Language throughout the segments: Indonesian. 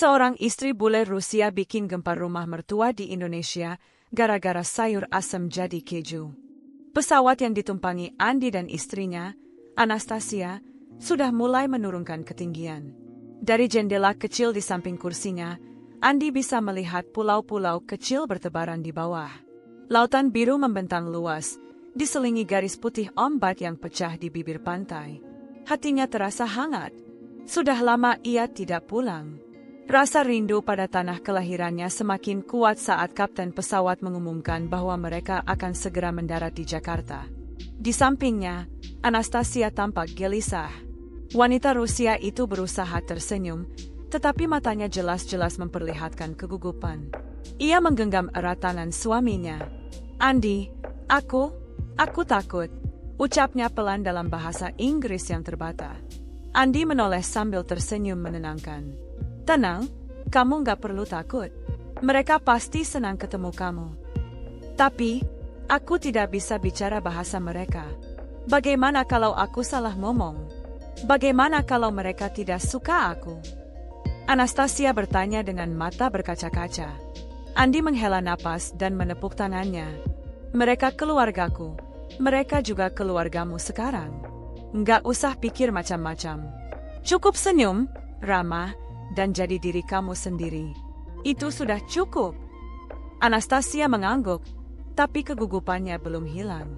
Seorang istri bule Rusia bikin gempar rumah mertua di Indonesia gara-gara sayur asam jadi keju. Pesawat yang ditumpangi Andi dan istrinya, Anastasia, sudah mulai menurunkan ketinggian. Dari jendela kecil di samping kursinya, Andi bisa melihat pulau-pulau kecil bertebaran di bawah. Lautan biru membentang luas, diselingi garis putih ombak yang pecah di bibir pantai. Hatinya terasa hangat. Sudah lama ia tidak pulang. Rasa rindu pada tanah kelahirannya semakin kuat saat kapten pesawat mengumumkan bahwa mereka akan segera mendarat di Jakarta. Di sampingnya, Anastasia tampak gelisah. Wanita Rusia itu berusaha tersenyum, tetapi matanya jelas-jelas memperlihatkan kegugupan. Ia menggenggam erat tangan suaminya. "Andi, aku takut," ucapnya pelan dalam bahasa Inggris yang terbata. Andi menoleh sambil tersenyum menenangkan. "Tenang, kamu gak perlu takut. Mereka pasti senang ketemu kamu. Tapi, aku tidak bisa bicara bahasa mereka. Bagaimana kalau aku salah ngomong? Bagaimana kalau mereka tidak suka aku?" Anastasia bertanya dengan mata berkaca-kaca. Andi menghela napas dan menepuk tangannya. "Mereka keluargaku. Mereka juga keluargamu sekarang. Nggak usah pikir macam-macam. Cukup senyum, ramah, dan jadi diri kamu sendiri. Itu sudah cukup." Anastasia mengangguk, tapi kegugupannya belum hilang.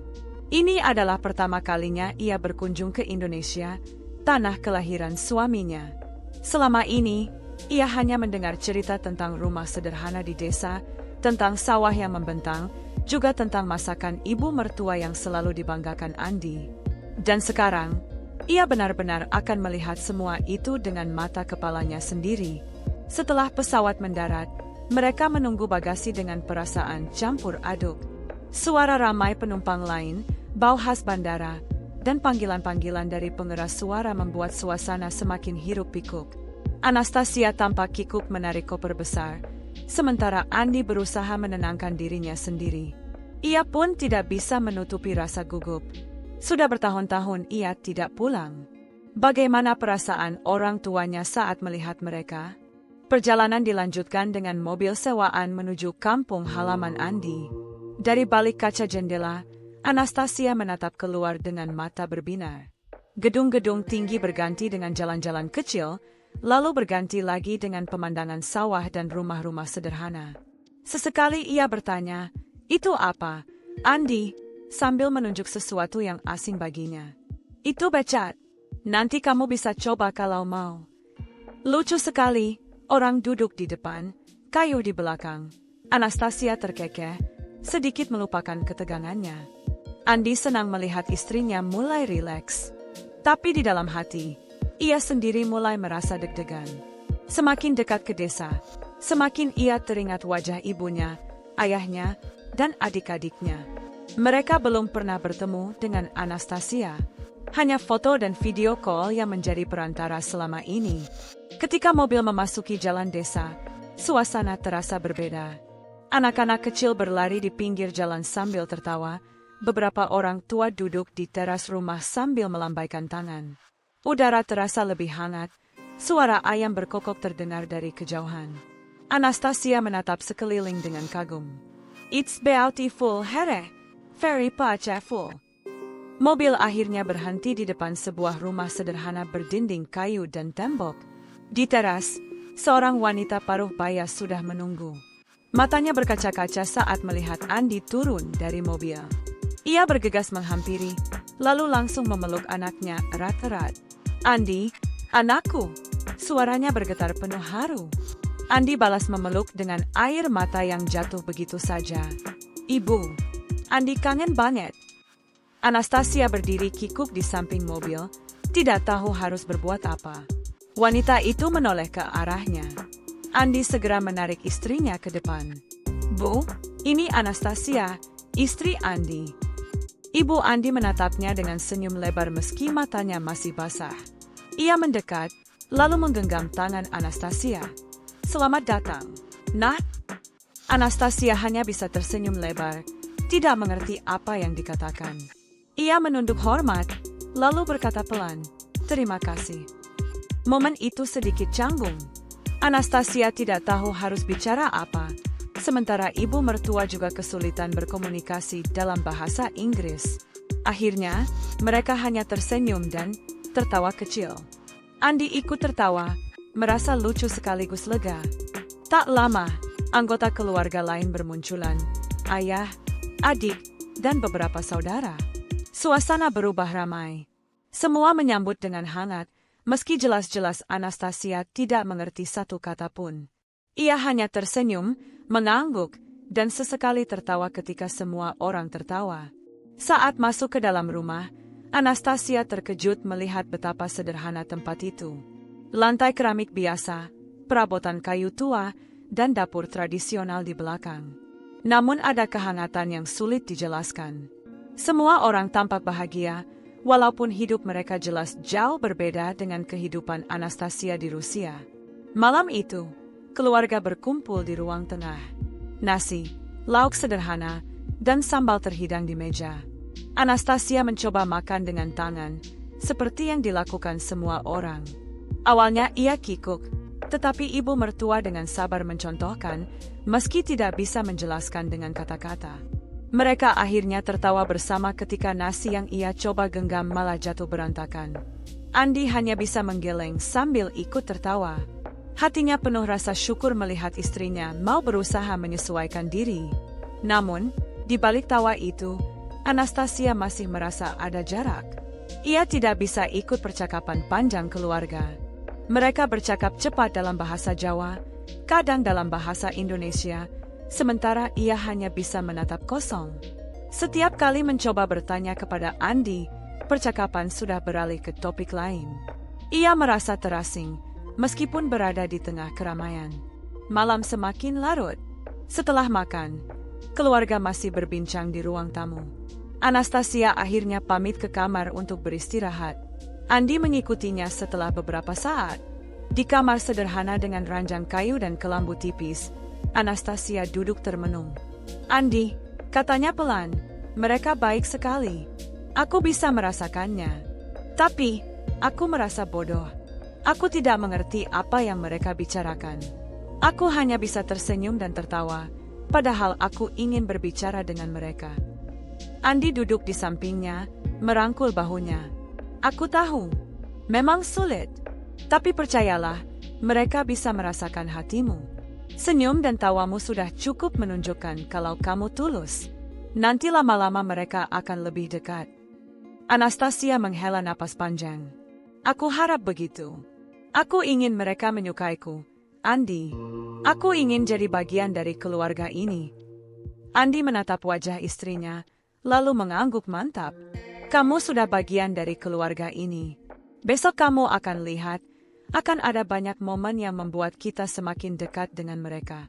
Ini adalah pertama kalinya ia berkunjung ke Indonesia, tanah kelahiran suaminya. Selama ini, ia hanya mendengar cerita tentang rumah sederhana di desa, tentang sawah yang membentang, juga tentang masakan ibu mertua yang selalu dibanggakan Andi. Dan sekarang, ia benar-benar akan melihat semua itu dengan mata kepalanya sendiri. Setelah pesawat mendarat, mereka menunggu bagasi dengan perasaan campur aduk. Suara ramai penumpang lain, bau khas bandara, dan panggilan-panggilan dari pengeras suara membuat suasana semakin hiruk-pikuk. Anastasia tampak kikuk menarik koper besar, sementara Andi berusaha menenangkan dirinya sendiri. Ia pun tidak bisa menutupi rasa gugup. Sudah bertahun-tahun ia tidak pulang. Bagaimana perasaan orang tuanya saat melihat mereka? Perjalanan dilanjutkan dengan mobil sewaan menuju kampung halaman Andi. Dari balik kaca jendela, Anastasia menatap keluar dengan mata berbinar. Gedung-gedung tinggi berganti dengan jalan-jalan kecil, lalu berganti lagi dengan pemandangan sawah dan rumah-rumah sederhana. Sesekali ia bertanya, "Itu apa, Andi?" sambil menunjuk sesuatu yang asing baginya. "Itu becat. Nanti kamu bisa coba kalau mau." Lucu sekali, orang duduk di depan, kayu di belakang. Anastasia terkekeh, sedikit melupakan ketegangannya. Andi senang melihat istrinya mulai rileks. Tapi di dalam hati, ia sendiri mulai merasa deg-degan. Semakin dekat ke desa, semakin ia teringat wajah ibunya, ayahnya, dan adik-adiknya. Mereka belum pernah bertemu dengan Anastasia. Hanya foto dan video call yang menjadi perantara selama ini. Ketika mobil memasuki jalan desa, suasana terasa berbeda. Anak-anak kecil berlari di pinggir jalan sambil tertawa. Beberapa orang tua duduk di teras rumah sambil melambaikan tangan. Udara terasa lebih hangat. Suara ayam berkokok terdengar dari kejauhan. Anastasia menatap sekeliling dengan kagum. "It's beautiful, here. Very beautiful." Mobil akhirnya berhenti di depan sebuah rumah sederhana berdinding kayu dan tembok. Di teras, seorang wanita paruh baya sudah menunggu. Matanya berkaca-kaca saat melihat Andi turun dari mobil. Ia bergegas menghampiri, lalu langsung memeluk anaknya erat-erat. "Andi, anakku!" Suaranya bergetar penuh haru. Andi balas memeluk dengan air mata yang jatuh begitu saja. "Ibu, Andi kangen banget." Anastasia berdiri kikuk di samping mobil, tidak tahu harus berbuat apa. Wanita itu menoleh ke arahnya. Andi segera menarik istrinya ke depan. "Bu, ini Anastasia, istri Andi." Ibu Andi menatapnya dengan senyum lebar meski matanya masih basah. Ia mendekat, lalu menggenggam tangan Anastasia. "Selamat datang, Nak." Anastasia hanya bisa tersenyum lebar, tidak mengerti apa yang dikatakan. Ia menunduk hormat, lalu berkata pelan, "Terima kasih." Momen itu sedikit canggung. Anastasia tidak tahu harus bicara apa, sementara ibu mertua juga kesulitan berkomunikasi dalam bahasa Inggris. Akhirnya, mereka hanya tersenyum dan tertawa kecil. Andi ikut tertawa, merasa lucu sekaligus lega. Tak lama, anggota keluarga lain bermunculan, ayah, adik, dan beberapa saudara. Suasana berubah ramai. Semua menyambut dengan hangat, meski jelas-jelas Anastasia tidak mengerti satu kata pun. Ia hanya tersenyum, mengangguk, dan sesekali tertawa ketika semua orang tertawa. Saat masuk ke dalam rumah, Anastasia terkejut melihat betapa sederhana tempat itu. Lantai keramik biasa, perabotan kayu tua, dan dapur tradisional di belakang. Namun ada kehangatan yang sulit dijelaskan. Semua orang tampak bahagia, walaupun hidup mereka jelas jauh berbeda dengan kehidupan Anastasia di Rusia. Malam itu, keluarga berkumpul di ruang tengah. Nasi, lauk sederhana, dan sambal terhidang di meja. Anastasia mencoba makan dengan tangan, seperti yang dilakukan semua orang. Awalnya ia kikuk, tetapi ibu mertua dengan sabar mencontohkan, meski tidak bisa menjelaskan dengan kata-kata. Mereka akhirnya tertawa bersama ketika nasi yang ia coba genggam malah jatuh berantakan. Andi hanya bisa menggeleng sambil ikut tertawa. Hatinya penuh rasa syukur melihat istrinya mau berusaha menyesuaikan diri. Namun, di balik tawa itu, Anastasia masih merasa ada jarak. Ia tidak bisa ikut percakapan panjang keluarga. Mereka bercakap cepat dalam bahasa Jawa, kadang dalam bahasa Indonesia, sementara ia hanya bisa menatap kosong. Setiap kali mencoba bertanya kepada Andi, percakapan sudah beralih ke topik lain. Ia merasa terasing, meskipun berada di tengah keramaian. Malam semakin larut. Setelah makan, keluarga masih berbincang di ruang tamu. Anastasia akhirnya pamit ke kamar untuk beristirahat. Andi mengikutinya setelah beberapa saat. Di kamar sederhana dengan ranjang kayu dan kelambu tipis, Anastasia duduk termenung. Andi, katanya pelan, mereka baik sekali. Aku bisa merasakannya. Tapi, aku merasa bodoh. Aku tidak mengerti apa yang mereka bicarakan. Aku hanya bisa tersenyum dan tertawa, padahal aku ingin berbicara dengan mereka. Andi duduk di sampingnya, merangkul bahunya. Aku tahu, memang sulit. Tapi percayalah, mereka bisa merasakan hatimu. Senyum dan tawamu sudah cukup menunjukkan kalau kamu tulus. Nanti lama-lama mereka akan lebih dekat. Anastasia menghela napas panjang. Aku harap begitu. Aku ingin mereka menyukaiku. Andi, aku ingin jadi bagian dari keluarga ini. Andi menatap wajah istrinya, lalu mengangguk mantap. Kamu sudah bagian dari keluarga ini. Besok kamu akan lihat, akan ada banyak momen yang membuat kita semakin dekat dengan mereka.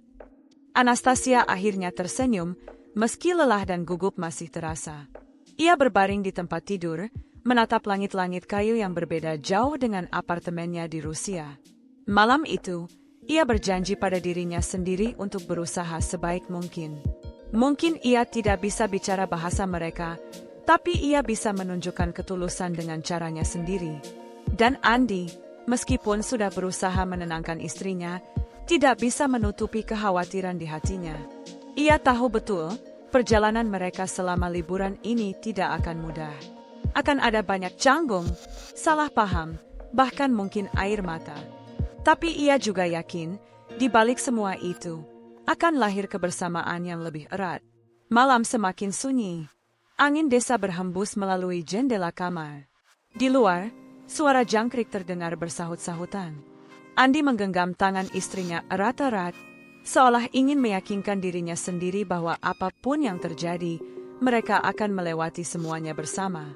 Anastasia akhirnya tersenyum, meski lelah dan gugup masih terasa. Ia berbaring di tempat tidur, menatap langit-langit kayu yang berbeda jauh dengan apartemennya di Rusia. Malam itu, ia berjanji pada dirinya sendiri untuk berusaha sebaik mungkin. Mungkin ia tidak bisa bicara bahasa mereka, tapi ia bisa menunjukkan ketulusan dengan caranya sendiri. Dan Andi, meskipun sudah berusaha menenangkan istrinya, tidak bisa menutupi kekhawatiran di hatinya. Ia tahu betul, perjalanan mereka selama liburan ini tidak akan mudah. Akan ada banyak canggung, salah paham, bahkan mungkin air mata. Tapi ia juga yakin, di balik semua itu, akan lahir kebersamaan yang lebih erat. Malam semakin sunyi. Angin desa berhembus melalui jendela kamar. Di luar, suara jangkrik terdengar bersahut-sahutan. Andi menggenggam tangan istrinya erat-erat, seolah ingin meyakinkan dirinya sendiri bahwa apapun yang terjadi, mereka akan melewati semuanya bersama.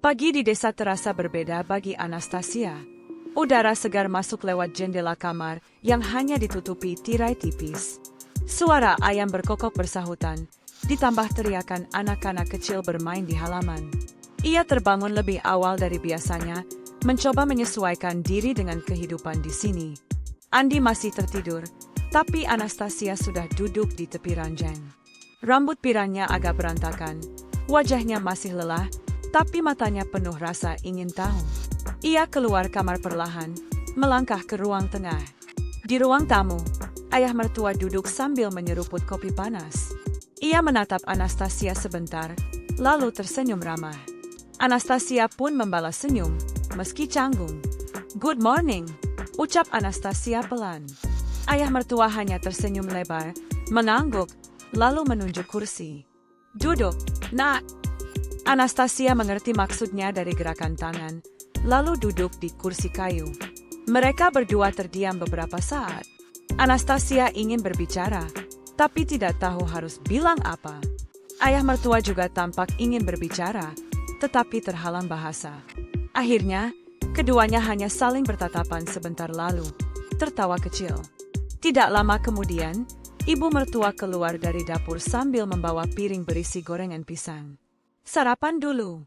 Pagi di desa terasa berbeda bagi Anastasia. Udara segar masuk lewat jendela kamar yang hanya ditutupi tirai tipis. Suara ayam berkokok bersahutan, ditambah teriakan anak-anak kecil bermain di halaman. Ia terbangun lebih awal dari biasanya, mencoba menyesuaikan diri dengan kehidupan di sini. Andi masih tertidur, tapi Anastasia sudah duduk di tepi ranjang. Rambut pirangnya agak berantakan, wajahnya masih lelah, tapi matanya penuh rasa ingin tahu. Ia keluar kamar perlahan, melangkah ke ruang tengah. Di ruang tamu, ayah mertua duduk sambil menyeruput kopi panas. Ia menatap Anastasia sebentar, lalu tersenyum ramah. Anastasia pun membalas senyum, meski canggung. "Good morning," ucap Anastasia pelan. Ayah mertua hanya tersenyum lebar, mengangguk, lalu menunjuk kursi. "Duduk, Nak." Anastasia mengerti maksudnya dari gerakan tangan, lalu duduk di kursi kayu. Mereka berdua terdiam beberapa saat. Anastasia ingin berbicara, tapi tidak tahu harus bilang apa. Ayah mertua juga tampak ingin berbicara, tetapi terhalang bahasa. Akhirnya, keduanya hanya saling bertatapan sebentar lalu, tertawa kecil. Tidak lama kemudian, ibu mertua keluar dari dapur sambil membawa piring berisi gorengan pisang. "Sarapan dulu.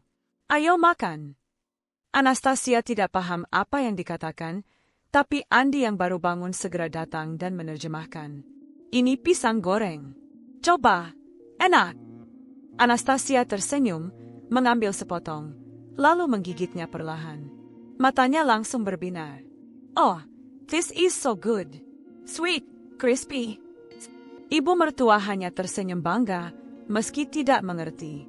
Ayo makan." Anastasia tidak paham apa yang dikatakan, tapi Andi yang baru bangun segera datang dan menerjemahkan. "Ini pisang goreng. Coba, enak." Anastasia tersenyum, mengambil sepotong, lalu menggigitnya perlahan. Matanya langsung berbinar. "Oh, this is so good. Sweet, crispy." Ibu mertua hanya tersenyum bangga, meski tidak mengerti.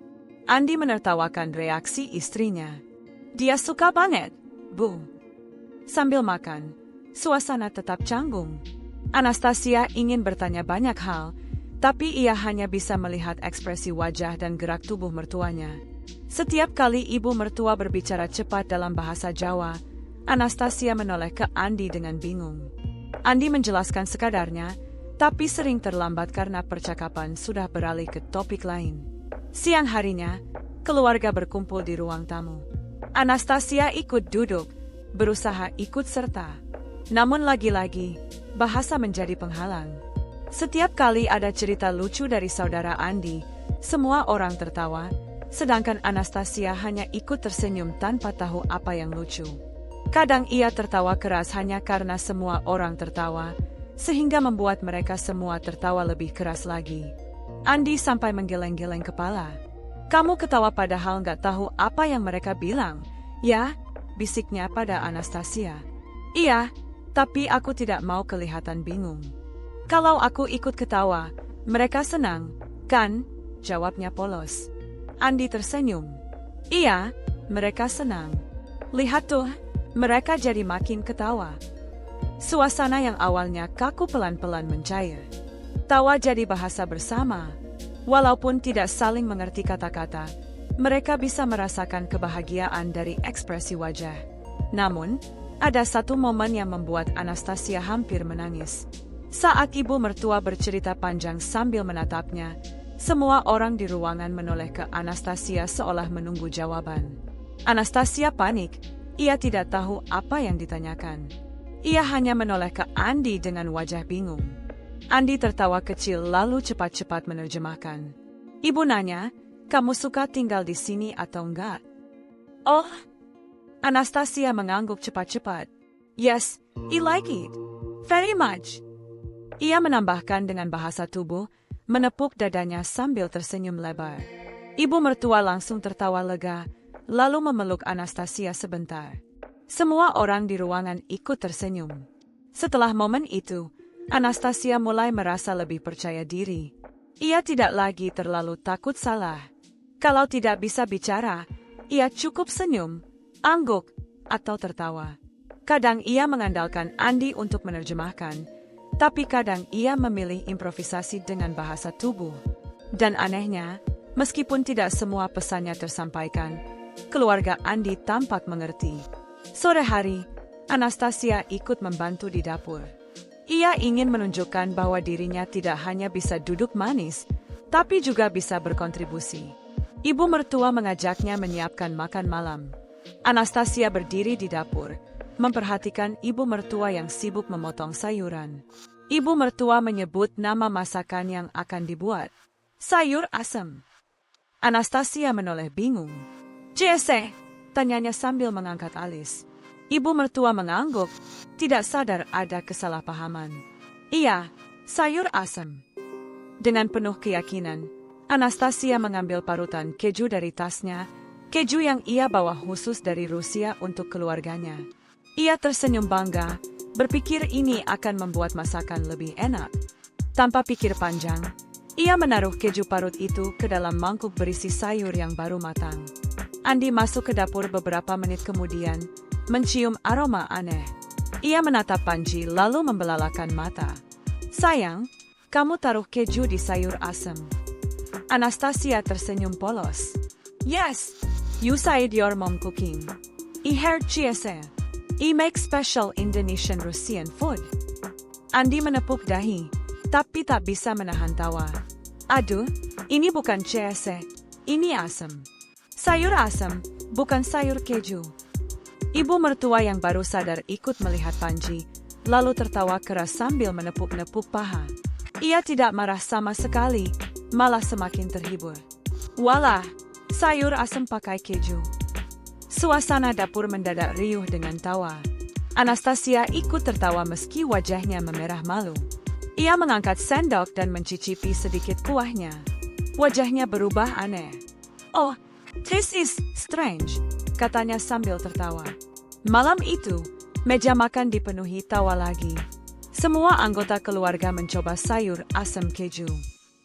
Andi menertawakan reaksi istrinya. "Dia suka banget, Bu." Sambil makan, suasana tetap canggung. Anastasia ingin bertanya banyak hal, tapi ia hanya bisa melihat ekspresi wajah dan gerak tubuh mertuanya. Setiap kali ibu mertua berbicara cepat dalam bahasa Jawa, Anastasia menoleh ke Andi dengan bingung. Andi menjelaskan sekadarnya, tapi sering terlambat karena percakapan sudah beralih ke topik lain. Siang harinya, keluarga berkumpul di ruang tamu. Anastasia ikut duduk, berusaha ikut serta. Namun lagi-lagi, bahasa menjadi penghalang. Setiap kali ada cerita lucu dari saudara Andi, semua orang tertawa, sedangkan Anastasia hanya ikut tersenyum tanpa tahu apa yang lucu. Kadang ia tertawa keras hanya karena semua orang tertawa, sehingga membuat mereka semua tertawa lebih keras lagi. Andi sampai menggeleng-geleng kepala. "Kamu ketawa padahal nggak tahu apa yang mereka bilang, ya?" bisiknya pada Anastasia. "Iya, tapi aku tidak mau kelihatan bingung. Kalau aku ikut ketawa, mereka senang, kan?" jawabnya polos. Andi tersenyum. "Iya, mereka senang. Lihat tuh, mereka jadi makin ketawa." Suasana yang awalnya kaku pelan-pelan mencair. Tawa jadi bahasa bersama. Walaupun tidak saling mengerti kata-kata, mereka bisa merasakan kebahagiaan dari ekspresi wajah. Namun, ada satu momen yang membuat Anastasia hampir menangis. Saat ibu mertua bercerita panjang sambil menatapnya, semua orang di ruangan menoleh ke Anastasia seolah menunggu jawaban. Anastasia panik, ia tidak tahu apa yang ditanyakan. Ia hanya menoleh ke Andi dengan wajah bingung. Andi tertawa kecil lalu cepat-cepat menerjemahkan. "Ibu nanya, kamu suka tinggal di sini atau enggak?" "Oh." Anastasia mengangguk cepat-cepat. "Yes, I like it. Very much." Ia menambahkan dengan bahasa tubuh, menepuk dadanya sambil tersenyum lebar. Ibu mertua langsung tertawa lega, lalu memeluk Anastasia sebentar. Semua orang di ruangan ikut tersenyum. Setelah momen itu, Anastasia mulai merasa lebih percaya diri. Ia tidak lagi terlalu takut salah. Kalau tidak bisa bicara, ia cukup senyum, angguk, atau tertawa. Kadang ia mengandalkan Andi untuk menerjemahkan, tapi kadang ia memilih improvisasi dengan bahasa tubuh. Dan anehnya, meskipun tidak semua pesannya tersampaikan, keluarga Andi tampak mengerti. Sore hari, Anastasia ikut membantu di dapur. Ia ingin menunjukkan bahwa dirinya tidak hanya bisa duduk manis, tapi juga bisa berkontribusi. Ibu mertua mengajaknya menyiapkan makan malam. Anastasia berdiri di dapur, memperhatikan ibu mertua yang sibuk memotong sayuran. Ibu mertua menyebut nama masakan yang akan dibuat. "Sayur asem." Anastasia menoleh bingung. "Jese?" tanyanya sambil mengangkat alis. Ibu mertua mengangguk, tidak sadar ada kesalahpahaman. "Iya, sayur asem." Dengan penuh keyakinan, Anastasia mengambil parutan keju dari tasnya, keju yang ia bawa khusus dari Rusia untuk keluarganya. Ia tersenyum bangga, Berpikir ini akan membuat masakan lebih enak. Tanpa pikir panjang, ia menaruh keju parut itu ke dalam mangkuk berisi sayur yang baru matang. Andi masuk ke dapur beberapa menit kemudian, mencium aroma aneh. Ia menatap Panji lalu membelalakan mata. Sayang, kamu taruh keju di sayur asem. Anastasia tersenyum polos. Yes, you said your mom cooking. I heard she say. I make special Indonesian Russian food. Andi menepuk dahi, tapi tak bisa menahan tawa. Aduh, ini bukan CS, ini asem. Sayur asem, bukan sayur keju. Ibu mertua yang baru sadar ikut melihat Panji, lalu tertawa keras sambil menepuk-nepuk paha. Ia tidak marah sama sekali, malah semakin terhibur. Walah, sayur asem pakai keju. Suasana dapur mendadak riuh dengan tawa. Anastasia ikut tertawa meski wajahnya memerah malu. Ia mengangkat sendok dan mencicipi sedikit kuahnya. Wajahnya berubah aneh. Oh, this is strange, katanya sambil tertawa. Malam itu, meja makan dipenuhi tawa lagi. Semua anggota keluarga mencoba sayur asam keju.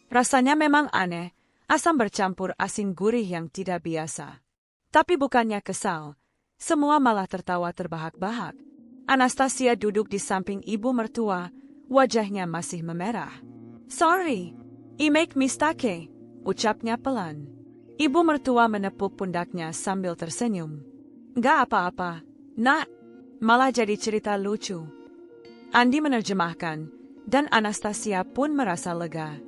Rasanya memang aneh, asam bercampur asin gurih yang tidak biasa. Tapi bukannya kesal, semua malah tertawa terbahak-bahak. Anastasia duduk di samping ibu mertua, wajahnya masih memerah. Sorry, I make mistake, ucapnya pelan. Ibu mertua menepuk pundaknya sambil tersenyum. Gak apa-apa, nak, malah jadi cerita lucu. Andi menerjemahkan, dan Anastasia pun merasa lega.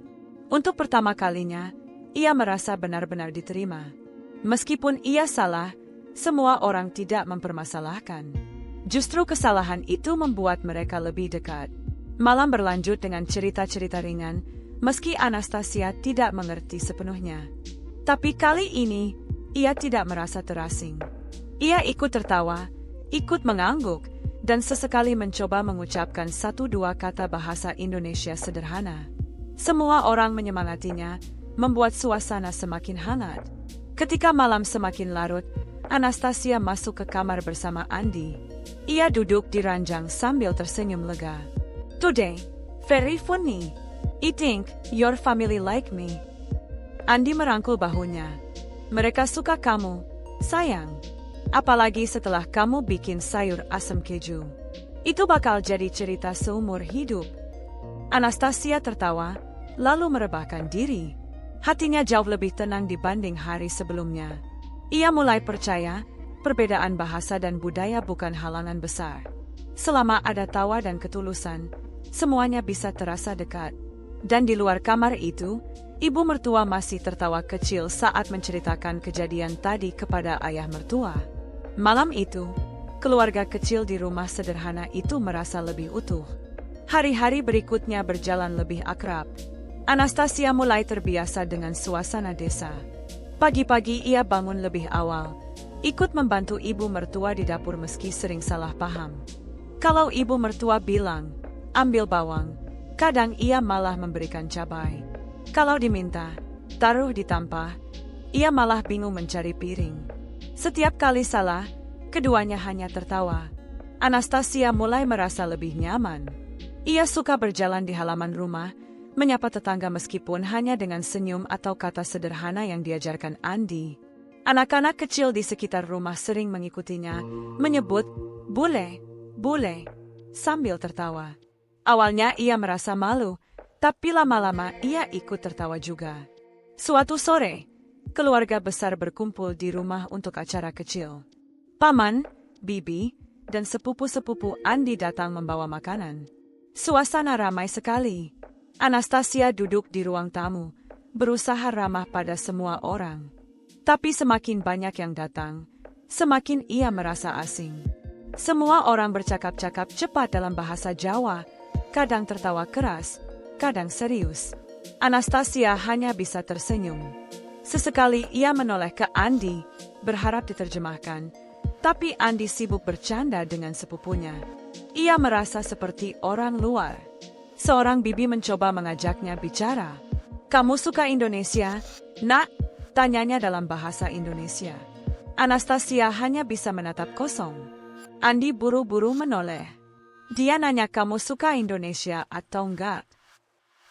Untuk pertama kalinya, ia merasa benar-benar diterima. Meskipun ia salah, semua orang tidak mempermasalahkan. Justru kesalahan itu membuat mereka lebih dekat. Malam berlanjut dengan cerita-cerita ringan, meski Anastasia tidak mengerti sepenuhnya. Tapi kali ini, ia tidak merasa terasing. Ia ikut tertawa, ikut mengangguk, dan sesekali mencoba mengucapkan 1-2 kata bahasa Indonesia sederhana. Semua orang menyemangatinya, membuat suasana semakin hangat. Ketika malam semakin larut, Anastasia masuk ke kamar bersama Andi. Ia duduk di ranjang sambil tersenyum lega. Today, very funny. I think your family like me. Andi merangkul bahunya. Mereka suka kamu, sayang. Apalagi setelah kamu bikin sayur asam keju. Itu bakal jadi cerita seumur hidup. Anastasia tertawa, lalu merebahkan diri. Hatinya jauh lebih tenang dibanding hari sebelumnya. Ia mulai percaya, perbedaan bahasa dan budaya bukan halangan besar. Selama ada tawa dan ketulusan, semuanya bisa terasa dekat. Dan di luar kamar itu, ibu mertua masih tertawa kecil saat menceritakan kejadian tadi kepada ayah mertua. Malam itu, keluarga kecil di rumah sederhana itu merasa lebih utuh. Hari-hari berikutnya berjalan lebih akrab. Anastasia mulai terbiasa dengan suasana desa. Pagi-pagi ia bangun lebih awal, ikut membantu ibu mertua di dapur meski sering salah paham. Kalau ibu mertua bilang, ambil bawang, kadang ia malah memberikan cabai. Kalau diminta, taruh di tampah, ia malah bingung mencari piring. Setiap kali salah, keduanya hanya tertawa. Anastasia mulai merasa lebih nyaman. Ia suka berjalan di halaman rumah, menyapa tetangga meskipun hanya dengan senyum atau kata sederhana yang diajarkan Andi. Anak-anak kecil di sekitar rumah sering mengikutinya, menyebut, "Bule, bule," sambil tertawa. Awalnya ia merasa malu, tapi lama-lama ia ikut tertawa juga. Suatu sore, keluarga besar berkumpul di rumah untuk acara kecil. Paman, bibi, dan sepupu-sepupu Andi datang membawa makanan. Suasana ramai sekali. Anastasia duduk di ruang tamu, berusaha ramah pada semua orang. Tapi semakin banyak yang datang, semakin ia merasa asing. Semua orang bercakap-cakap cepat dalam bahasa Jawa, kadang tertawa keras, kadang serius. Anastasia hanya bisa tersenyum. Sesekali ia menoleh ke Andi, berharap diterjemahkan, tapi Andi sibuk bercanda dengan sepupunya. Ia merasa seperti orang luar. Seorang bibi mencoba mengajaknya bicara. "Kamu suka Indonesia, nak?" tanyanya dalam bahasa Indonesia. Anastasia hanya bisa menatap kosong. Andi buru-buru menoleh. Dia nanya kamu suka Indonesia atau enggak.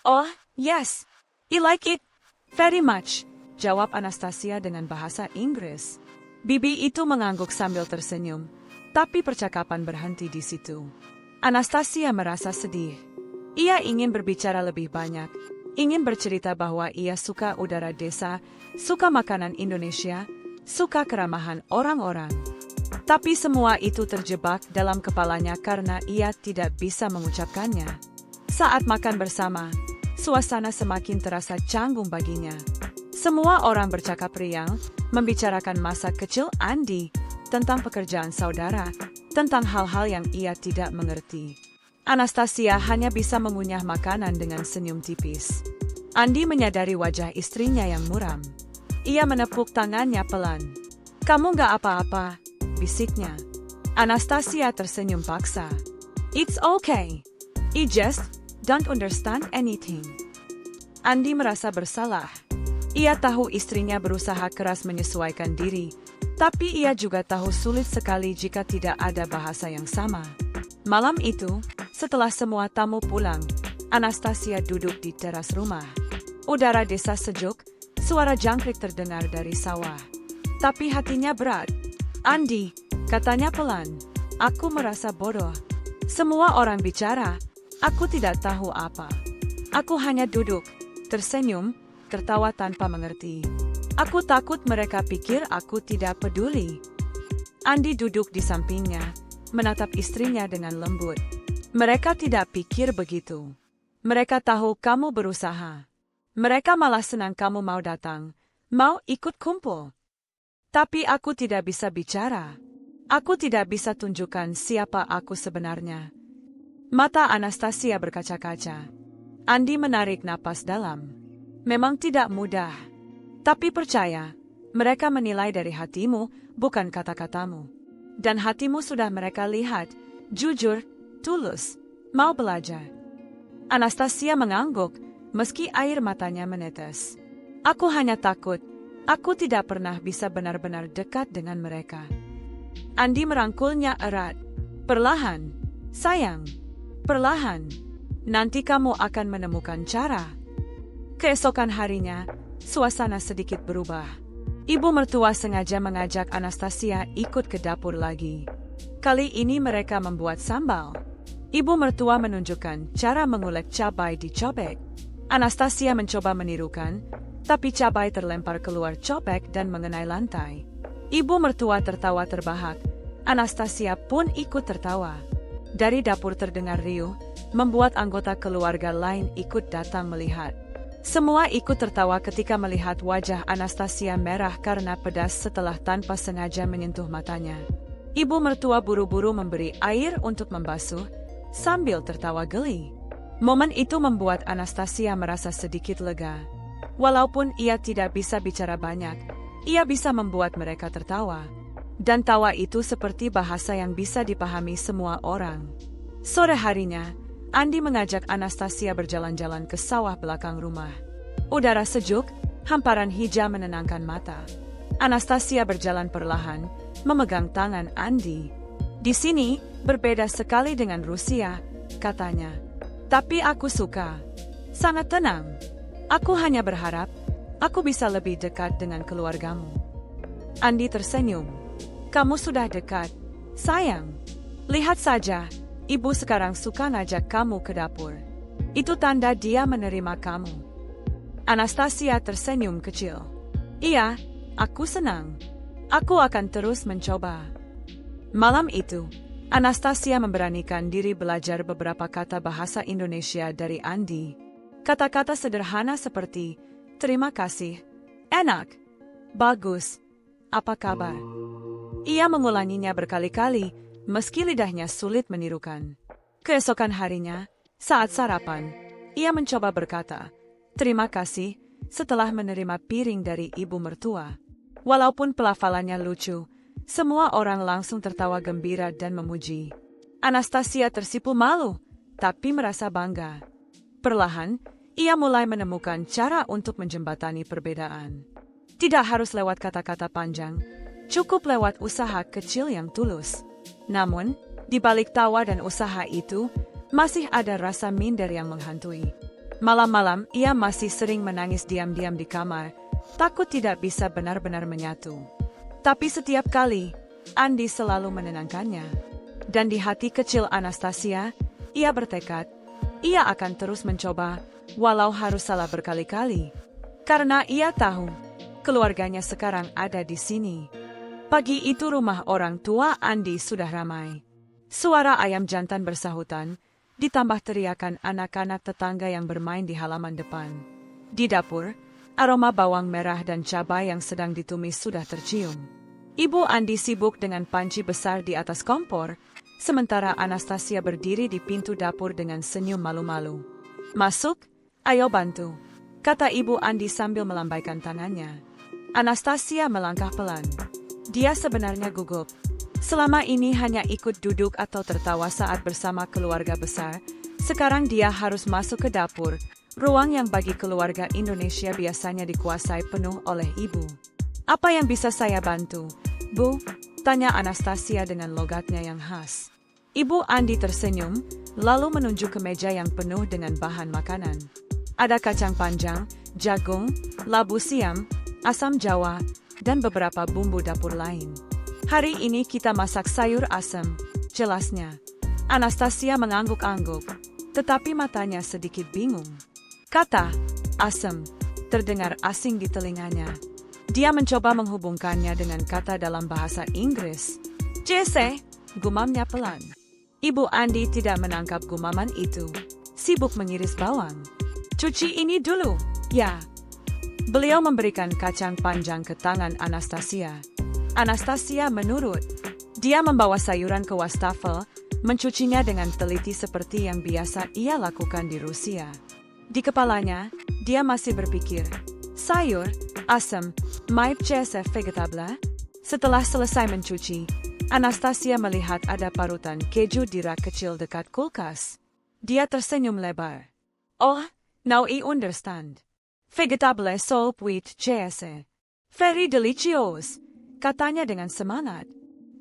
Oh, yes. I like it. Very much. Jawab Anastasia dengan bahasa Inggris. Bibi itu mengangguk sambil tersenyum. Tapi percakapan berhenti di situ. Anastasia merasa sedih. Ia ingin berbicara lebih banyak. Ingin bercerita bahwa ia suka udara desa, suka makanan Indonesia, suka keramahan orang-orang. Tapi semua itu terjebak dalam kepalanya karena ia tidak bisa mengucapkannya. Saat makan bersama, suasana semakin terasa canggung baginya. Semua orang bercakap riang, membicarakan masa kecil Andi, tentang pekerjaan saudara, tentang hal-hal yang ia tidak mengerti. Anastasia hanya bisa mengunyah makanan dengan senyum tipis. Andi menyadari wajah istrinya yang muram. Ia menepuk tangannya pelan. Kamu gak apa-apa, bisiknya. Anastasia tersenyum paksa. It's okay. I just don't understand anything. Andi merasa bersalah. Ia tahu istrinya berusaha keras menyesuaikan diri, tapi ia juga tahu sulit sekali jika tidak ada bahasa yang sama. Malam itu, setelah semua tamu pulang, Anastasia duduk di teras rumah. Udara desa sejuk, suara jangkrik terdengar dari sawah. Tapi hatinya berat. Andi, katanya pelan, aku merasa bodoh. Semua orang bicara, aku tidak tahu apa. Aku hanya duduk, tersenyum, tertawa tanpa mengerti. Aku takut mereka pikir aku tidak peduli. Andi duduk di sampingnya, menatap istrinya dengan lembut. Mereka tidak pikir begitu. Mereka tahu kamu berusaha. Mereka malah senang kamu mau datang, mau ikut kumpul. Tapi aku tidak bisa bicara. Aku tidak bisa tunjukkan siapa aku sebenarnya. Mata Anastasia berkaca-kaca. Andi menarik napas dalam. Memang tidak mudah. Tapi percaya, mereka menilai dari hatimu, bukan kata-katamu. Dan hatimu sudah mereka lihat, jujur, tulus, mau belajar. Anastasia mengangguk, meski air matanya menetes. Aku hanya takut, aku tidak pernah bisa benar-benar dekat dengan mereka. Andi merangkulnya erat. Perlahan, sayang. Perlahan. Nanti kamu akan menemukan cara. Keesokan harinya, suasana sedikit berubah. Ibu mertua sengaja mengajak Anastasia ikut ke dapur lagi. Kali ini mereka membuat sambal. Ibu mertua menunjukkan cara mengulek cabai di cobek. Anastasia mencoba menirukan, tapi cabai terlempar keluar cobek dan mengenai lantai. Ibu mertua tertawa terbahak. Anastasia pun ikut tertawa. Dari dapur terdengar riuh, membuat anggota keluarga lain ikut datang melihat. Semua ikut tertawa ketika melihat wajah Anastasia merah karena pedas setelah tanpa sengaja menyentuh matanya. Ibu mertua buru-buru memberi air untuk membasuh, sambil tertawa geli. Momen itu membuat Anastasia merasa sedikit lega. Walaupun ia tidak bisa bicara banyak, ia bisa membuat mereka tertawa. Dan tawa itu seperti bahasa yang bisa dipahami semua orang. Sore harinya, Andi mengajak Anastasia berjalan-jalan ke sawah belakang rumah. Udara sejuk, hamparan hijau menenangkan mata. Anastasia berjalan perlahan, memegang tangan Andi. Di sini, berbeda sekali dengan Rusia, katanya. Tapi aku suka. Sangat tenang. Aku hanya berharap, aku bisa lebih dekat dengan keluargamu. Andi tersenyum. Kamu sudah dekat, sayang. Lihat saja. Ibu sekarang suka ngajak kamu ke dapur. Itu tanda dia menerima kamu. Anastasia tersenyum kecil. Iya, aku senang. Aku akan terus mencoba. Malam itu, Anastasia memberanikan diri belajar beberapa kata bahasa Indonesia dari Andi. Kata-kata sederhana seperti, terima kasih, enak, bagus, apa kabar. Ia mengulanginya berkali-kali, meski lidahnya sulit menirukan. Keesokan harinya, saat sarapan, ia mencoba berkata, terima kasih, setelah menerima piring dari ibu mertua. Walaupun pelafalannya lucu, semua orang langsung tertawa gembira dan memuji. Anastasia tersipu malu, tapi merasa bangga. Perlahan, ia mulai menemukan cara untuk menjembatani perbedaan. Tidak harus lewat kata-kata panjang, cukup lewat usaha kecil yang tulus. Namun, Di balik tawa dan usaha itu, masih ada rasa minder yang menghantui. Malam-malam, ia masih sering menangis diam-diam di kamar, takut tidak bisa benar-benar menyatu. Tapi setiap kali, Andi selalu menenangkannya. Dan di hati kecil Anastasia, ia bertekad, ia akan terus mencoba, walau harus salah berkali-kali. Karena ia tahu, keluarganya sekarang ada di sini. Pagi itu rumah orang tua Andi sudah ramai. Suara ayam jantan bersahutan, ditambah teriakan anak-anak tetangga yang bermain di halaman depan. Di dapur, aroma bawang merah dan cabai yang sedang ditumis sudah tercium. Ibu Andi sibuk dengan panci besar di atas kompor, sementara Anastasia berdiri di pintu dapur dengan senyum malu-malu. "Masuk, ayo bantu," kata Ibu Andi sambil melambaikan tangannya. Anastasia melangkah pelan. Dia sebenarnya gugup. Selama ini hanya ikut duduk atau tertawa saat bersama keluarga besar. Sekarang dia harus masuk ke dapur, ruang yang bagi keluarga Indonesia biasanya dikuasai penuh oleh ibu. "Apa yang bisa saya bantu, Bu?" tanya Anastasia dengan logatnya yang khas. Ibu Andi tersenyum, lalu menunjuk ke meja yang penuh dengan bahan makanan. Ada kacang panjang, jagung, labu siam, asam jawa, dan beberapa bumbu dapur lain. "Hari ini kita masak sayur asam," jelasnya. Anastasia mengangguk-angguk, tetapi matanya sedikit bingung. Kata asam terdengar asing di telinganya. Dia mencoba menghubungkannya dengan kata dalam bahasa Inggris. "Jesse," gumamnya pelan. Ibu Andi tidak menangkap gumaman itu. Sibuk mengiris bawang. "Cuci ini dulu, ya." Beliau memberikan kacang panjang ke tangan Anastasia. Anastasia menurut. Dia membawa sayuran ke wastafel, mencucinya dengan teliti seperti yang biasa ia lakukan di Rusia. Di kepalanya, dia masih berpikir, sayur, asam, maip CSF vegetable. Setelah selesai mencuci, Anastasia melihat ada parutan keju di rak kecil dekat kulkas. Dia tersenyum lebar. "Oh, now I understand. Vegetable soup with cheese. Very delicious," katanya dengan semangat.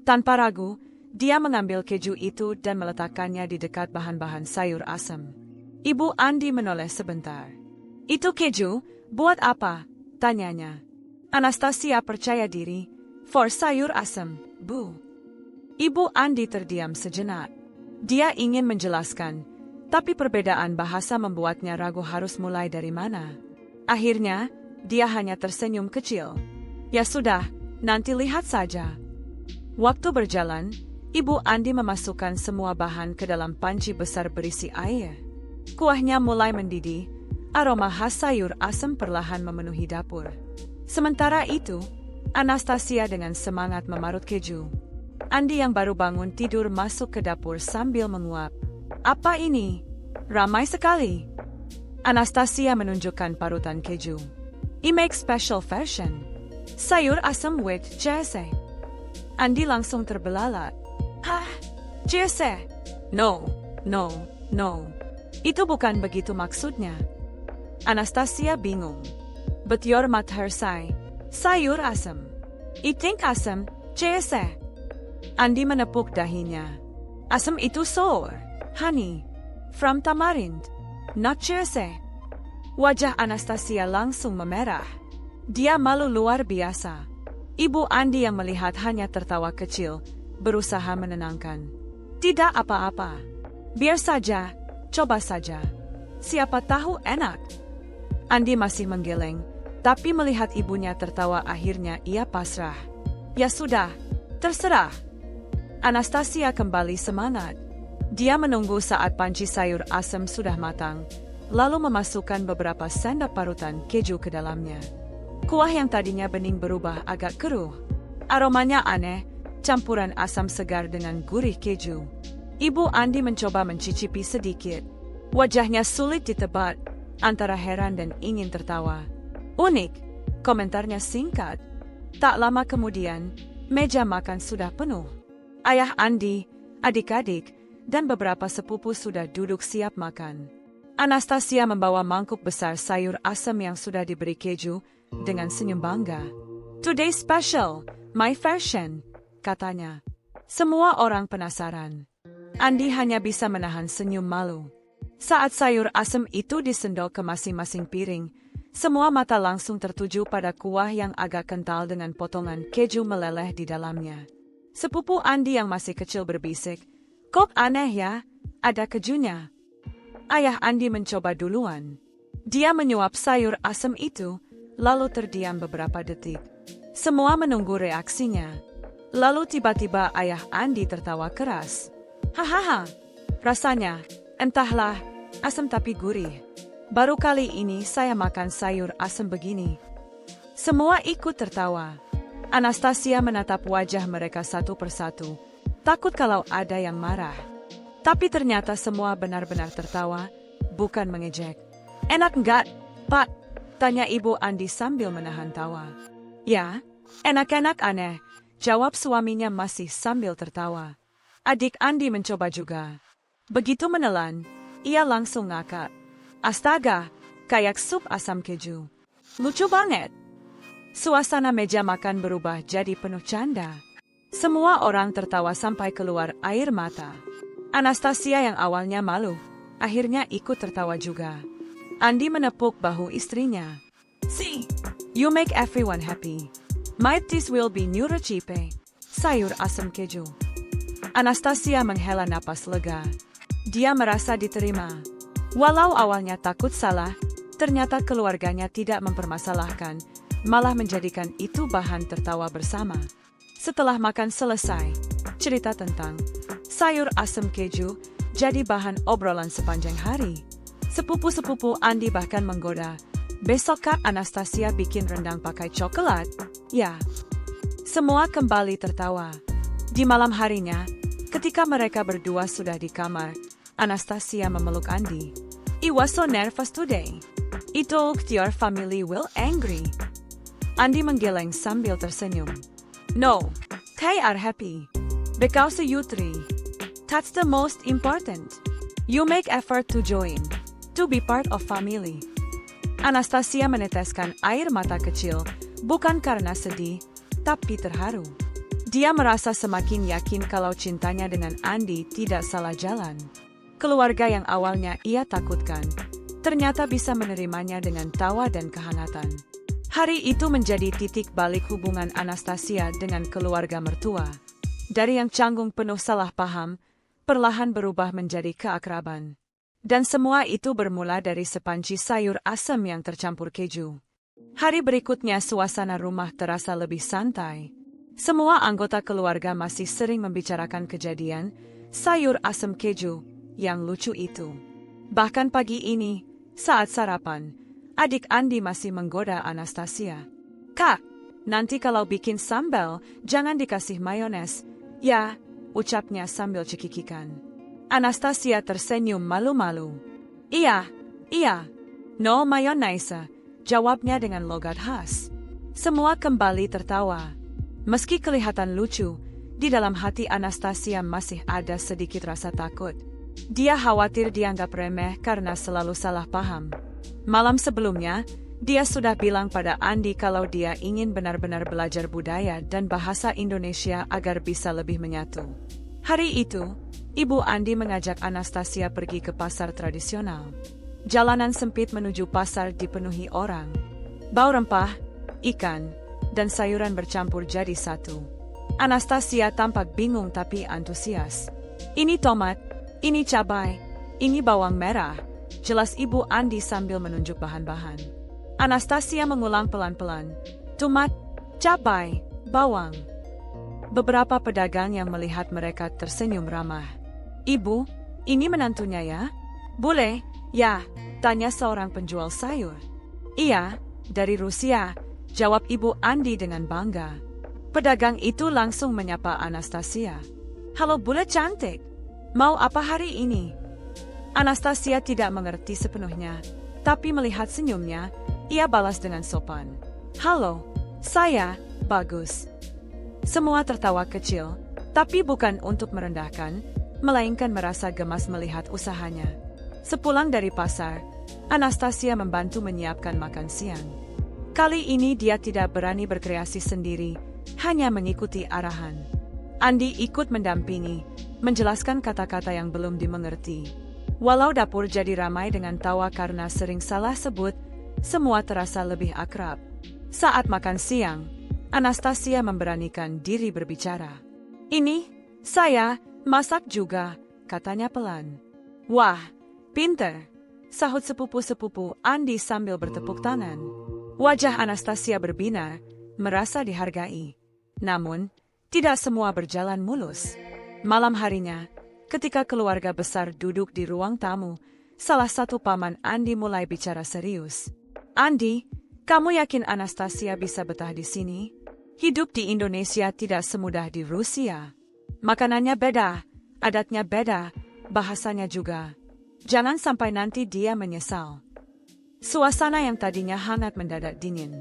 Tanpa ragu, dia mengambil keju itu dan meletakkannya di dekat bahan-bahan sayur asam. Ibu Andi menoleh sebentar. "Itu keju, buat apa?" tanyanya. Anastasia percaya diri. "For sayur asam, Bu." Ibu Andi terdiam sejenak. Dia ingin menjelaskan, tapi perbedaan bahasa membuatnya ragu harus mulai dari mana. Akhirnya, dia hanya tersenyum kecil. "Ya sudah, nanti lihat saja." Waktu berjalan, Ibu Andi memasukkan semua bahan ke dalam panci besar berisi air. Kuahnya mulai mendidih, aroma khas sayur asam perlahan memenuhi dapur. Sementara itu, Anastasia dengan semangat memarut keju. Andi yang baru bangun tidur masuk ke dapur sambil menguap. "Apa ini? Ramai sekali." Anastasia menunjukkan parutan keju. "I make special version. Sayur asam with cheese." Andi langsung terbelalak. "Hah? Cheese? No, no, no. Itu bukan begitu maksudnya." Anastasia bingung. "But your mother say, sayur asam. I think asam, cheese." Andi menepuk dahinya. "Asam itu sour, honey. From tamarind, not cheese." Wajah Anastasia langsung memerah. Dia malu luar biasa. Ibu Andi yang melihat hanya tertawa kecil, berusaha menenangkan. "Tidak apa-apa. Biar saja, coba saja. Siapa tahu enak." Andi masih menggeleng, tapi melihat ibunya tertawa akhirnya ia pasrah. "Ya sudah, terserah." Anastasia kembali semangat. Dia menunggu saat panci sayur asam sudah matang, lalu memasukkan beberapa sendok parutan keju ke dalamnya. Kuah yang tadinya bening berubah agak keruh. Aromanya aneh, campuran asam segar dengan gurih keju. Ibu Andi mencoba mencicipi sedikit. Wajahnya sulit ditebak, antara heran dan ingin tertawa. "Unik," komentarnya singkat. Tak lama kemudian, meja makan sudah penuh. Ayah Andi, adik-adik, dan beberapa sepupu sudah duduk siap makan. Anastasia membawa mangkuk besar sayur asam yang sudah diberi keju, dengan senyum bangga. "Today special, my version," katanya. Semua orang penasaran. Andi hanya bisa menahan senyum malu. Saat sayur asem itu disendok ke masing-masing piring, semua mata langsung tertuju pada kuah yang agak kental dengan potongan keju meleleh di dalamnya. Sepupu Andi yang masih kecil berbisik, "Kok aneh ya, ada kejunya?" Ayah Andi mencoba duluan. Dia menyuap sayur asem itu, lalu terdiam beberapa detik. Semua menunggu reaksinya. Lalu tiba-tiba ayah Andi tertawa keras. "Hahaha, rasanya, entahlah, asam tapi gurih. Baru kali ini saya makan sayur asam begini." Semua ikut tertawa. Anastasia menatap wajah mereka satu persatu, takut kalau ada yang marah. Tapi ternyata semua benar-benar tertawa, bukan mengejek. "Enak enggak, Pak?" tanya Ibu Andi sambil menahan tawa. "Ya, enak-enak aneh," jawab suaminya masih sambil tertawa. Adik Andi mencoba juga. Begitu menelan, ia langsung ngakak. "Astaga, kayak sup asam keju. Lucu banget." Suasana meja makan berubah jadi penuh canda. Semua orang tertawa sampai keluar air mata. Anastasia yang awalnya malu, akhirnya ikut tertawa juga. Andi menepuk bahu istrinya. "See, you make everyone happy. My dish will be nyurucipe, sayur asam keju." Anastasia menghela napas lega. Dia merasa diterima. Walau awalnya takut salah, ternyata keluarganya tidak mempermasalahkan, malah menjadikan itu bahan tertawa bersama. Setelah makan selesai, cerita tentang sayur asam keju jadi bahan obrolan sepanjang hari. Sepupu-sepupu Andi bahkan menggoda, "Besok Kak Anastasia bikin rendang pakai coklat, ya?" Semua kembali tertawa. Di malam harinya, ketika mereka berdua sudah di kamar, Anastasia memeluk Andi. "I was so nervous today. I thought your family will angry." Andi menggeleng sambil tersenyum. "No, they are happy. Because you three. That's the most important. You make effort to join, to be part of family." Anastasia meneteskan air mata kecil, bukan karena sedih, tapi terharu. Dia merasa semakin yakin kalau cintanya dengan Andi tidak salah jalan. Keluarga yang awalnya ia takutkan, ternyata bisa menerimanya dengan tawa dan kehangatan. Hari itu menjadi titik balik hubungan Anastasia dengan keluarga mertua. Dari yang canggung penuh salah paham, perlahan berubah menjadi keakraban. Dan semua itu bermula dari sepanci sayur asam yang tercampur keju. Hari berikutnya suasana rumah terasa lebih santai. Semua anggota keluarga masih sering membicarakan kejadian sayur asam keju yang lucu itu. Bahkan pagi ini, saat sarapan, adik Andi masih menggoda Anastasia. "Kak, nanti kalau bikin sambal, jangan dikasih mayones, ya?" ucapnya sambil cekikikan. Anastasia tersenyum malu-malu. Iya, no mayonnaise," jawabnya dengan logat khas. Semua kembali tertawa. Meski kelihatan lucu, di dalam hati Anastasia masih ada sedikit rasa takut. Dia khawatir dianggap remeh karena selalu salah paham. Malam sebelumnya, dia sudah bilang pada Andi kalau dia ingin benar-benar belajar budaya dan bahasa Indonesia agar bisa lebih menyatu. Hari itu, Ibu Andi mengajak Anastasia pergi ke pasar tradisional. Jalanan sempit menuju pasar dipenuhi orang. Bau rempah, ikan, dan sayuran bercampur jadi satu. Anastasia tampak bingung tapi antusias. "Ini tomat, ini cabai, ini bawang merah," jelas Ibu Andi sambil menunjuk bahan-bahan. Anastasia mengulang pelan-pelan, "Tomat, cabai, bawang." Beberapa pedagang yang melihat mereka tersenyum ramah. "Ibu, ini menantunya ya?" "Boleh, ya?" tanya seorang penjual sayur. "Iya, dari Rusia," jawab Ibu Andi dengan bangga. Pedagang itu langsung menyapa Anastasia. "Halo bule cantik, mau apa hari ini?" Anastasia tidak mengerti sepenuhnya, tapi melihat senyumnya, ia balas dengan sopan. "Halo, saya, bagus." Semua tertawa kecil, tapi bukan untuk merendahkan, melainkan merasa gemas melihat usahanya. Sepulang dari pasar, Anastasia membantu menyiapkan makan siang. Kali ini dia tidak berani berkreasi sendiri, hanya mengikuti arahan. Andi ikut mendampingi, menjelaskan kata-kata yang belum dimengerti. Walau dapur jadi ramai dengan tawa karena sering salah sebut, semua terasa lebih akrab. Saat makan siang, Anastasia memberanikan diri berbicara. "Ini, saya, masak juga," katanya pelan. "Wah, pinter," sahut sepupu-sepupu Andi sambil bertepuk tangan. Wajah Anastasia berbinar, merasa dihargai. Namun, tidak semua berjalan mulus. Malam harinya, ketika keluarga besar duduk di ruang tamu, salah satu paman Andi mulai bicara serius. "Andi, kamu yakin Anastasia bisa betah di sini? Hidup di Indonesia tidak semudah di Rusia. Makanannya beda, adatnya beda, bahasanya juga. Jangan sampai nanti dia menyesal." Suasana yang tadinya hangat mendadak dingin.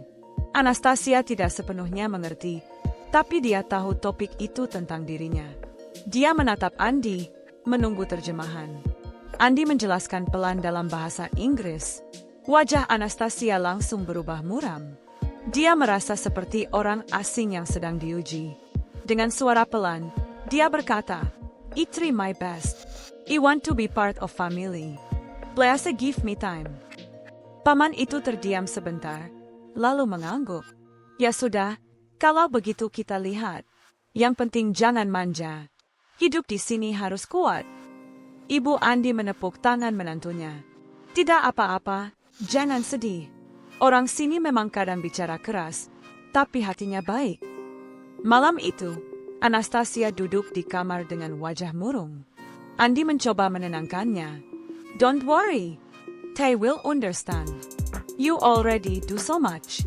Anastasia tidak sepenuhnya mengerti, tapi dia tahu topik itu tentang dirinya. Dia menatap Andi, menunggu terjemahan. Andi menjelaskan pelan dalam bahasa Inggris. Wajah Anastasia langsung berubah muram. Dia merasa seperti orang asing yang sedang diuji. Dengan suara pelan, dia berkata, "I try my best. I want to be part of family. Please give me time." Paman itu terdiam sebentar, lalu mengangguk. "Ya sudah, kalau begitu kita lihat. Yang penting jangan manja. Hidup di sini harus kuat." Ibu Andi menepuk tangan menantunya. "Tidak apa-apa, jangan sedih. Orang sini memang kadang bicara keras, tapi hatinya baik." Malam itu, Anastasia duduk di kamar dengan wajah murung. Andi mencoba menenangkannya. "Don't worry. They will understand. You already do so much.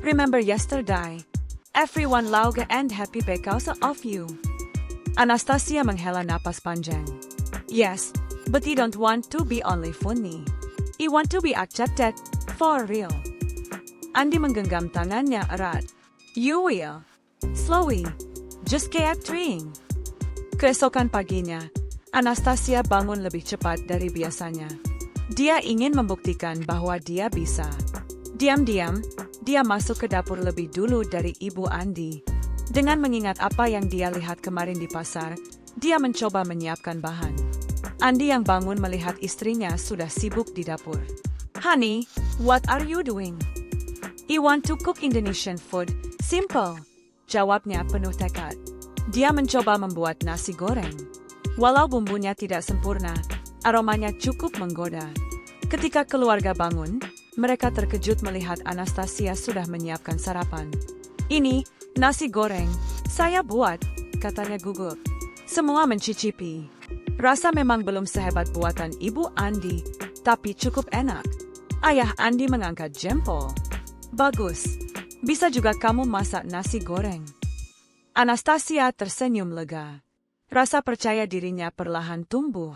Remember yesterday. Everyone loud and happy because of you." Anastasia menghela napas panjang. "Yes, but I don't want to be only funny. I want to be accepted, for real." Andi menggenggam tangannya erat. "You will. Slowly. Just keep trying." Keesokan paginya, Anastasia bangun lebih cepat dari biasanya. Dia ingin membuktikan bahwa dia bisa. Diam-diam, dia masuk ke dapur lebih dulu dari Ibu Andi. Dengan mengingat apa yang dia lihat kemarin di pasar, dia mencoba menyiapkan bahan. Andi yang bangun melihat istrinya sudah sibuk di dapur. "Honey, what are you doing?" "I want to cook Indonesian food. Simple," jawabnya penuh tekad. Dia mencoba membuat nasi goreng. Walau bumbunya tidak sempurna, aromanya cukup menggoda. Ketika keluarga bangun, mereka terkejut melihat Anastasia sudah menyiapkan sarapan. "Ini, nasi goreng, saya buat," katanya gugup. Semua mencicipi. Rasa memang belum sehebat buatan Ibu Andi, tapi cukup enak. Ayah Andi mengangkat jempol. "Bagus. Bisa juga kamu masak nasi goreng." Anastasia tersenyum lega. Rasa percaya dirinya perlahan tumbuh.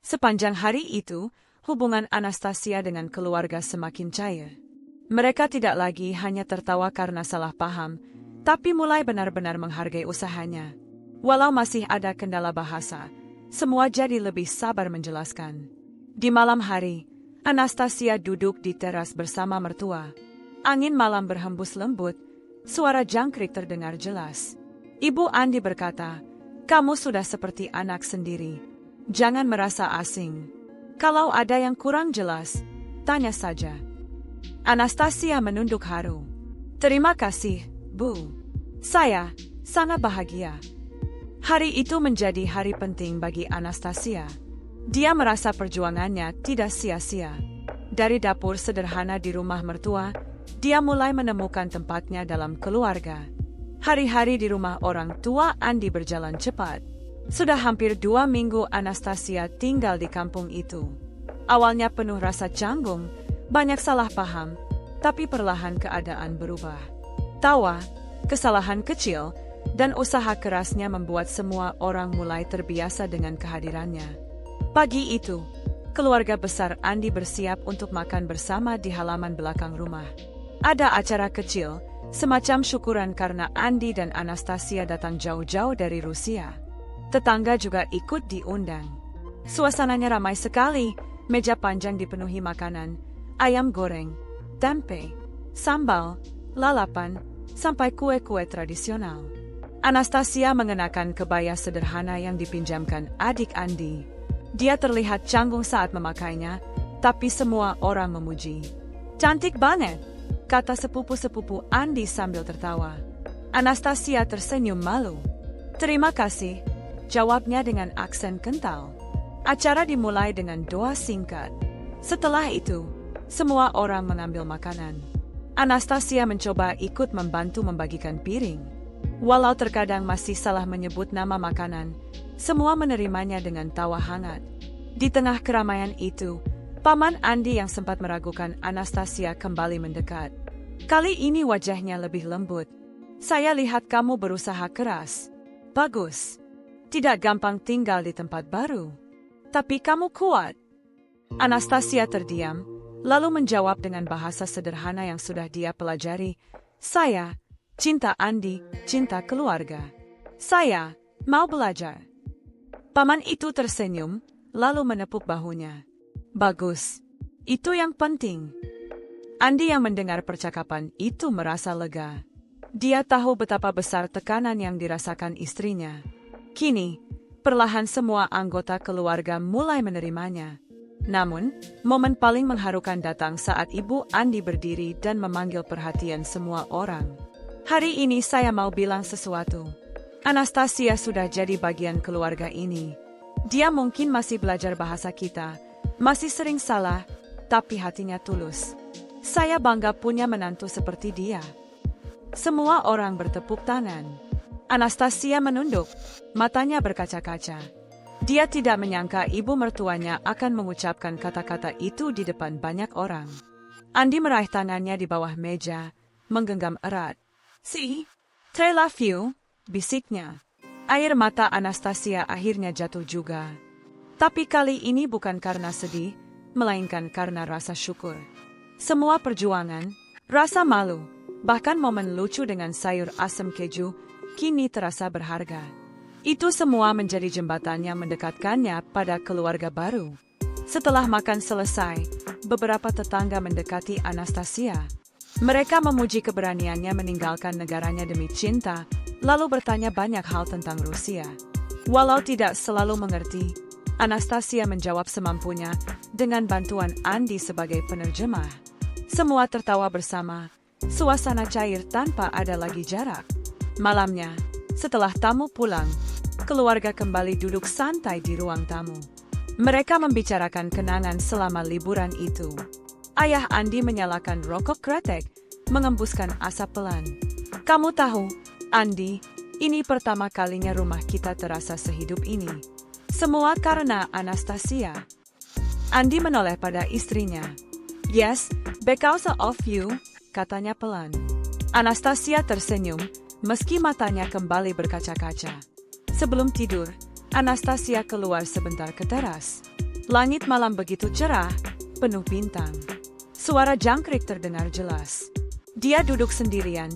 Sepanjang hari itu, hubungan Anastasia dengan keluarga semakin cair. Mereka tidak lagi hanya tertawa karena salah paham, tapi mulai benar-benar menghargai usahanya. Walau masih ada kendala bahasa, semua jadi lebih sabar menjelaskan. Di malam hari, Anastasia duduk di teras bersama mertua. Angin malam berhembus lembut, suara jangkrik terdengar jelas. Ibu Andi berkata, "Kamu sudah seperti anak sendiri. Jangan merasa asing. Kalau ada yang kurang jelas, tanya saja." Anastasia menunduk haru. "Terima kasih, Bu. Saya sangat bahagia." Hari itu menjadi hari penting bagi Anastasia. Dia merasa perjuangannya tidak sia-sia. Dari dapur sederhana di rumah mertua, dia mulai menemukan tempatnya dalam keluarga. Hari-hari di rumah orang tua Andi berjalan cepat. Sudah hampir 2 minggu Anastasia tinggal di kampung itu. Awalnya penuh rasa canggung, banyak salah paham, tapi perlahan keadaan berubah. Tawa, kesalahan kecil, dan usaha kerasnya membuat semua orang mulai terbiasa dengan kehadirannya. Pagi itu, keluarga besar Andi bersiap untuk makan bersama di halaman belakang rumah. Ada acara kecil, semacam syukuran karena Andi dan Anastasia datang jauh-jauh dari Rusia. Tetangga juga ikut diundang. Suasananya ramai sekali, meja panjang dipenuhi makanan, ayam goreng, tempe, sambal, lalapan, sampai kue-kue tradisional. Anastasia mengenakan kebaya sederhana yang dipinjamkan adik Andi. Dia terlihat canggung saat memakainya, tapi semua orang memuji. "Cantik banget," kata sepupu-sepupu Andi sambil tertawa. Anastasia tersenyum malu. "Terima kasih," jawabnya dengan aksen kental. Acara dimulai dengan doa singkat. Setelah itu, semua orang mengambil makanan. Anastasia mencoba ikut membantu membagikan piring. Walau terkadang masih salah menyebut nama makanan, semua menerimanya dengan tawa hangat. Di tengah keramaian itu, paman Andi yang sempat meragukan Anastasia kembali mendekat. Kali ini wajahnya lebih lembut. "Saya lihat kamu berusaha keras. Bagus. Tidak gampang tinggal di tempat baru. Tapi kamu kuat." Anastasia terdiam, lalu menjawab dengan bahasa sederhana yang sudah dia pelajari. "Saya cinta Andi, cinta keluarga. Saya mau belajar." Paman itu tersenyum, lalu menepuk bahunya. "Bagus. Itu yang penting." Andi yang mendengar percakapan itu merasa lega. Dia tahu betapa besar tekanan yang dirasakan istrinya. Kini, perlahan semua anggota keluarga mulai menerimanya. Namun, momen paling mengharukan datang saat Ibu Andi berdiri dan memanggil perhatian semua orang. "Hari ini saya mau bilang sesuatu. Anastasia sudah jadi bagian keluarga ini. Dia mungkin masih belajar bahasa kita, masih sering salah, tapi hatinya tulus. Saya bangga punya menantu seperti dia." Semua orang bertepuk tangan. Anastasia menunduk, matanya berkaca-kaca. Dia tidak menyangka ibu mertuanya akan mengucapkan kata-kata itu di depan banyak orang. Andi meraih tangannya di bawah meja, menggenggam erat. "See, I love you," bisiknya. Air mata Anastasia akhirnya jatuh juga. Tapi kali ini bukan karena sedih, melainkan karena rasa syukur. Semua perjuangan, rasa malu, bahkan momen lucu dengan sayur asam keju, kini terasa berharga. Itu semua menjadi jembatannya mendekatkannya pada keluarga baru. Setelah makan selesai, beberapa tetangga mendekati Anastasia. Mereka memuji keberaniannya meninggalkan negaranya demi cinta, lalu bertanya banyak hal tentang Rusia. Walau tidak selalu mengerti, Anastasia menjawab semampunya dengan bantuan Andi sebagai penerjemah. Semua tertawa bersama, suasana cair tanpa ada lagi jarak. Malamnya, setelah tamu pulang, keluarga kembali duduk santai di ruang tamu. Mereka membicarakan kenangan selama liburan itu. Ayah Andi menyalakan rokok kretek, mengembuskan asap pelan. "Kamu tahu, Andi, ini pertama kalinya rumah kita terasa sehidup ini. Semua karena Anastasia." Andi menoleh pada istrinya. "Yes, because of you," katanya pelan. Anastasia tersenyum, meski matanya kembali berkaca-kaca. Sebelum tidur, Anastasia keluar sebentar ke teras. Langit malam begitu cerah, penuh bintang. Suara jangkrik terdengar jelas. Dia duduk sendirian,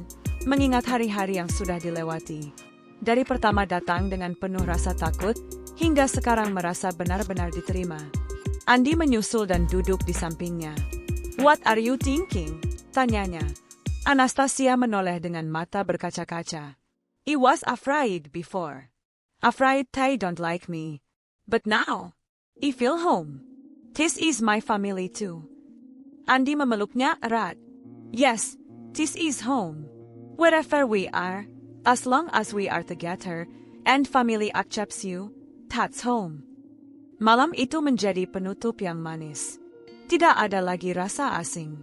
mengingat hari-hari yang sudah dilewati. Dari pertama datang dengan penuh rasa takut, hingga sekarang merasa benar-benar diterima. Andi menyusul dan duduk di sampingnya. "What are you thinking?" tanyanya. Anastasia menoleh dengan mata berkaca-kaca. "I was afraid before. Afraid they don't like me. But now, I feel home. This is my family too." Andi memeluknya erat. "Yes, this is home. Wherever we are, as long as we are together, and family accepts you, that's home." Malam itu menjadi penutup yang manis. Tidak ada lagi rasa asing.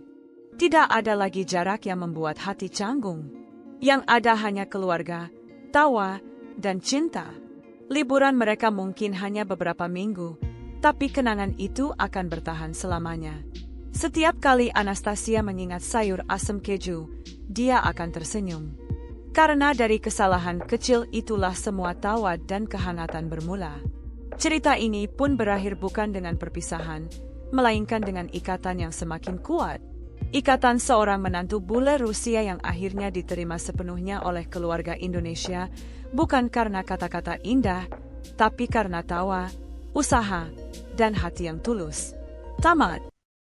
Tidak ada lagi jarak yang membuat hati canggung. Yang ada hanya keluarga, tawa, dan cinta. Liburan mereka mungkin hanya beberapa minggu, tapi kenangan itu akan bertahan selamanya. Setiap kali Anastasia mengingat sayur asam keju, dia akan tersenyum. Karena dari kesalahan kecil itulah semua tawa dan kehangatan bermula. Cerita ini pun berakhir bukan dengan perpisahan, melainkan dengan ikatan yang semakin kuat. Ikatan seorang menantu bule Rusia yang akhirnya diterima sepenuhnya oleh keluarga Indonesia, bukan karena kata-kata indah, tapi karena tawa, usaha, dan hati yang tulus. Tamat.